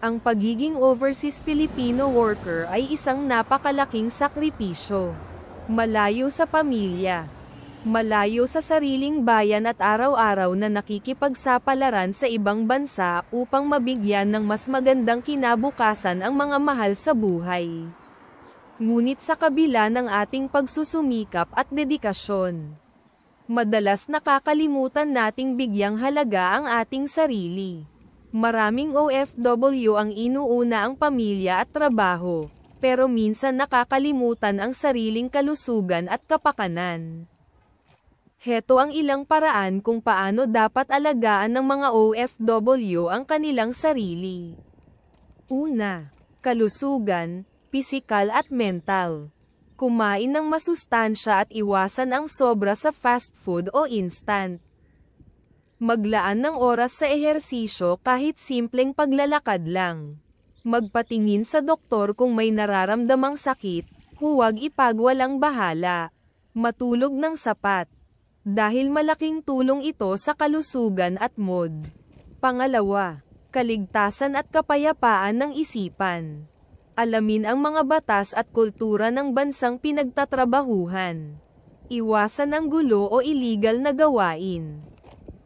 Ang pagiging overseas Filipino worker ay isang napakalaking sakripisyo. Malayo sa pamilya. Malayo sa sariling bayan at araw-araw na nakikipagsapalaran sa ibang bansa upang mabigyan ng mas magandang kinabukasan ang mga mahal sa buhay. Ngunit sa kabila ng ating pagsusumikap at dedikasyon, madalas nakakalimutan nating bigyang halaga ang ating sarili. Maraming OFW ang inuuna ang pamilya at trabaho, pero minsan nakakalimutan ang sariling kalusugan at kapakanan. Heto ang ilang paraan kung paano dapat alagaan ng mga OFW ang kanilang sarili. Una, kalusugan, pisikal at mental. Kumain ng masustansya at iwasan ang sobra sa fast food o instant. Maglaan ng oras sa ehersisyo kahit simpleng paglalakad lang. Magpatingin sa doktor kung may nararamdamang sakit, huwag ipagwalang bahala. Matulog ng sapat. Dahil malaking tulong ito sa kalusugan at mood. Pangalawa, kaligtasan at kapayapaan ng isipan. Alamin ang mga batas at kultura ng bansang pinagtatrabahuhan. Iwasan ang gulo o illegal na gawain.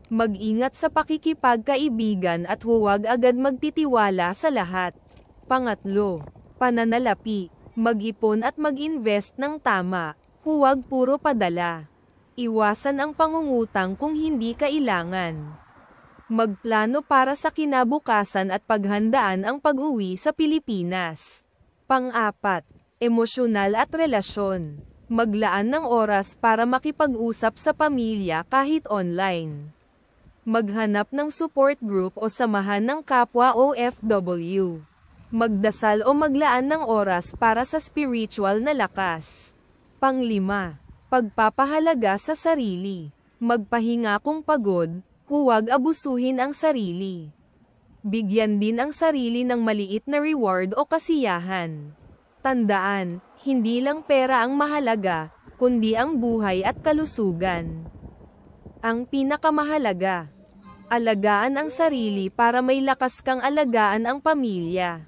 Mag-ingat sa pakikipagkaibigan at huwag agad magtitiwala sa lahat. Pangatlo, pananalapi. Mag-ipon at mag-invest ng tama, huwag puro padala. Iwasan ang pangungutang kung hindi kailangan. Magplano para sa kinabukasan at paghandaan ang pag-uwi sa Pilipinas. Pang-apat, emosyonal at relasyon. Maglaan ng oras para makipag-usap sa pamilya kahit online. Maghanap ng support group o samahan ng kapwa OFW. Magdasal o maglaan ng oras para sa spiritual na lakas. Panglima, pagpapahalaga sa sarili. Magpahinga kung pagod, huwag abusuhin ang sarili. Bigyan din ang sarili ng maliit na reward o kasiyahan. Tandaan, hindi lang pera ang mahalaga, kundi ang buhay at kalusugan. Ang pinakamahalaga, alagaan ang sarili para may lakas kang alagaan ang pamilya.